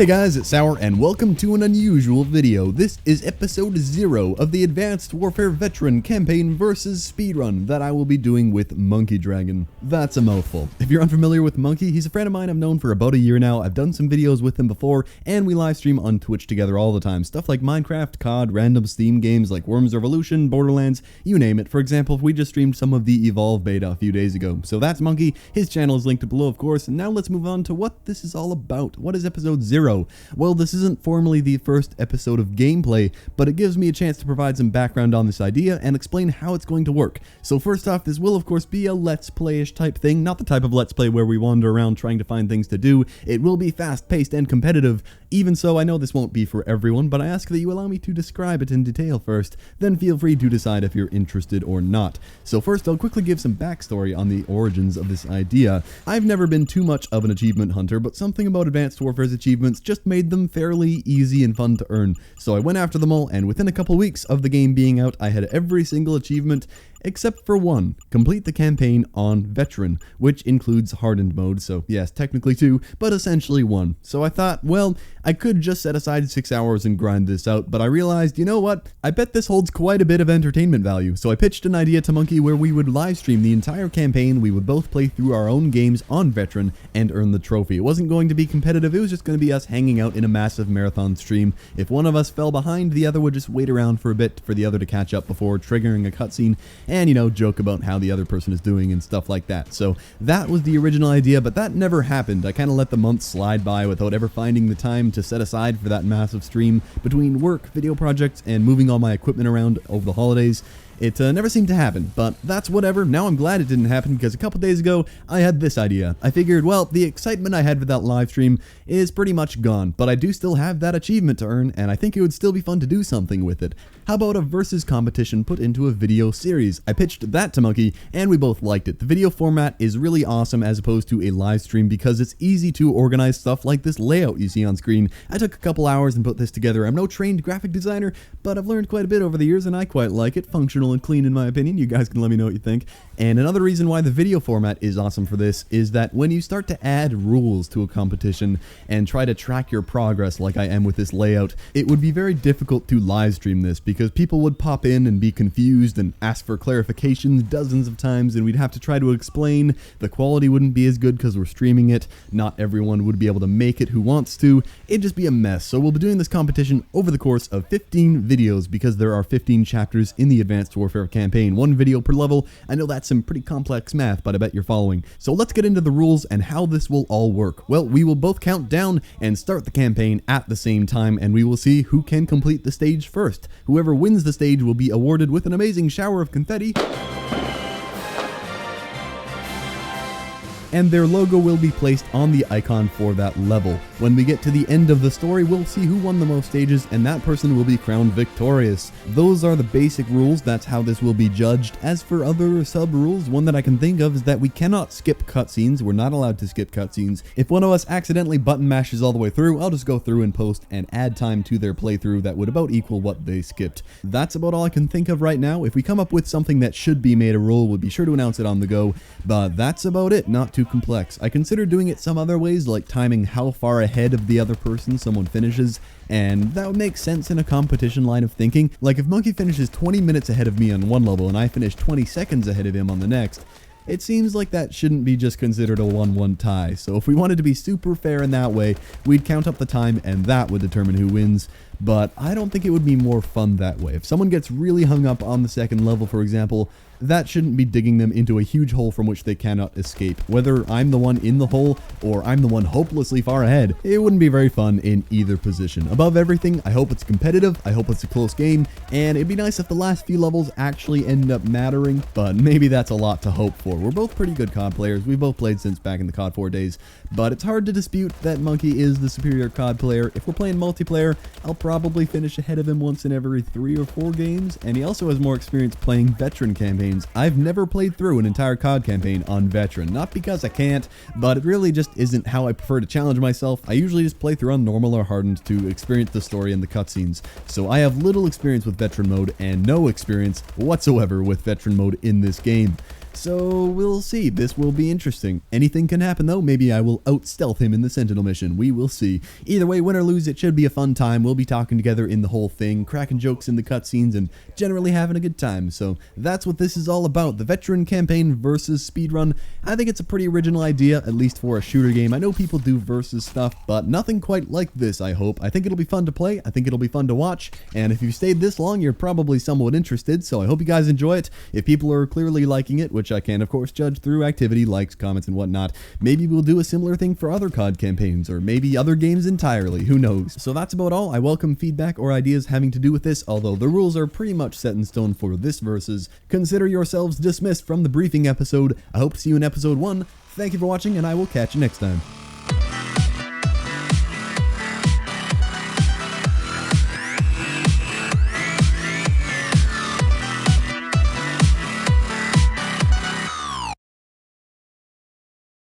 Hey guys, it's S0ur and welcome to an unusual video. This is episode 0 of the Advanced Warfare Veteran Campaign versus Speedrun that I will be doing with MonkeyDragon. That's a mouthful. If you're unfamiliar with Monkey, he's a friend of mine I've known for about a year now. I've done some videos with him before, and we live stream on Twitch together all the time. Stuff like Minecraft, COD, random Steam games like Worms Revolution, Borderlands, you name it. For example, we just streamed some of the Evolve beta a few days ago. So that's Monkey. His channel is linked below, of course, and now let's move on to what this is all about. What is episode 0? Well, this isn't formally the first episode of gameplay, but it gives me a chance to provide some background on this idea and explain how it's going to work. So first off, this will of course be a let's play-ish type thing, not the type of let's play where we wander around trying to find things to do. It will be fast-paced and competitive. Even so, I know this won't be for everyone, but I ask that you allow me to describe it in detail first, then feel free to decide if you're interested or not. So first, I'll quickly give some backstory on the origins of this idea. I've never been too much of an achievement hunter, but something about Advanced Warfare's achievements just made them fairly easy and fun to earn. So I went after them all, and within a couple weeks of the game being out, I had every single achievement except for one: complete the campaign on Veteran, which includes hardened mode, so yes, technically 2, but essentially 1. So I thought, well, I could just set aside 6 hours and grind this out, but I realized, you know what, I bet this holds quite a bit of entertainment value. So I pitched an idea to Monkey where we would live stream the entire campaign. We would both play through our own games on Veteran and earn the trophy. It wasn't going to be competitive, it was just going to be us hanging out in a massive marathon stream. If one of us fell behind, the other would just wait around for a bit for the other to catch up before triggering a cutscene and, you know, joke about how the other person is doing and stuff like that. So that was the original idea, but that never happened. I kind of let the months slide by without ever finding the time to set aside for that massive stream between work, video projects, and moving all my equipment around over the holidays. It never seemed to happen, but that's whatever. Now I'm glad it didn't happen because a couple days ago I had this idea. I figured, well, the excitement I had with that live stream is pretty much gone, but I do still have that achievement to earn, and I think it would still be fun to do something with it. How about a versus competition put into a video series? I pitched that to Monkey, and we both liked it. The video format is really awesome as opposed to a live stream because it's easy to organize stuff like this layout you see on screen. I took a couple hours and put this together. I'm no trained graphic designer, but I've learned quite a bit over the years, and I quite like it. Functional and clean in my opinion. You guys can let me know what you think. And another reason why the video format is awesome for this is that when you start to add rules to a competition and try to track your progress like I am with this layout, it would be very difficult to live stream this because people would pop in and be confused and ask for clarifications dozens of times, and we'd have to try to explain. The quality wouldn't be as good because we're streaming it. Not everyone would be able to make it who wants to. It'd just be a mess. So we'll be doing this competition over the course of 15 videos because there are 15 chapters in the Advanced Warfare campaign, 1 video per level. I know that's some pretty complex math, but I bet you're following. So let's get into the rules and how this will all work. Well, we will both count down and start the campaign at the same time, and we will see who can complete the stage first. Whoever wins the stage will be awarded with an amazing shower of confetti, and their logo will be placed on the icon for that level. When we get to the end of the story, we'll see who won the most stages, and that person will be crowned victorious. Those are the basic rules. That's how this will be judged. As for other sub-rules, one that I can think of is that we cannot skip cutscenes. We're not allowed to skip cutscenes. If one of us accidentally button mashes all the way through, I'll just go through and post and add time to their playthrough that would about equal what they skipped. That's about all I can think of right now. If we come up with something that should be made a rule, we'll be sure to announce it on the go, but that's about it. Not too complex. I considered doing it some other ways, like timing how far ahead of the other person someone finishes, and that would make sense in a competition line of thinking. Like if Monkey finishes 20 minutes ahead of me on one level and I finish 20 seconds ahead of him on the next, it seems like that shouldn't be just considered a 1-1 tie. So if we wanted to be super fair in that way, we'd count up the time and that would determine who wins. But I don't think it would be more fun that way. If someone gets really hung up on the second level, for example, that shouldn't be digging them into a huge hole from which they cannot escape. Whether I'm the one in the hole or I'm the one hopelessly far ahead, it wouldn't be very fun in either position. Above everything, I hope it's competitive, I hope it's a close game, and it'd be nice if the last few levels actually end up mattering, but maybe that's a lot to hope for. We're both pretty good COD players, we've both played since back in the COD 4 days, but it's hard to dispute that Monkey is the superior COD player. If we're playing multiplayer, I'll probably finish ahead of him once in every 3 or 4 games, and he also has more experience playing veteran campaigns. I've never played through an entire COD campaign on veteran, not because I can't, but it really just isn't how I prefer to challenge myself. I usually just play through on normal or hardened to experience the story and the cutscenes, so I have little experience with veteran mode and no experience whatsoever with veteran mode in this game. So we'll see. This will be interesting. Anything can happen though. Maybe I will out-stealth him in the Sentinel mission. We will see. Either way, win or lose, it should be a fun time. We'll be talking together in the whole thing, cracking jokes in the cutscenes, and generally having a good time. So that's what this is all about. The veteran campaign versus speedrun. I think it's a pretty original idea, at least for a shooter game. I know people do versus stuff, but nothing quite like this, I hope. I think it'll be fun to play. I think it'll be fun to watch. And if you've stayed this long, you're probably somewhat interested. So I hope you guys enjoy it. If people are clearly liking it, which I can of course judge through activity, likes, comments, and whatnot, maybe we'll do a similar thing for other COD campaigns, or maybe other games entirely, who knows. So that's about all. I welcome feedback or ideas having to do with this, although the rules are pretty much set in stone for this versus. Consider yourselves dismissed from the briefing episode. I hope to see you in episode 1. Thank you for watching, and I will catch you next time.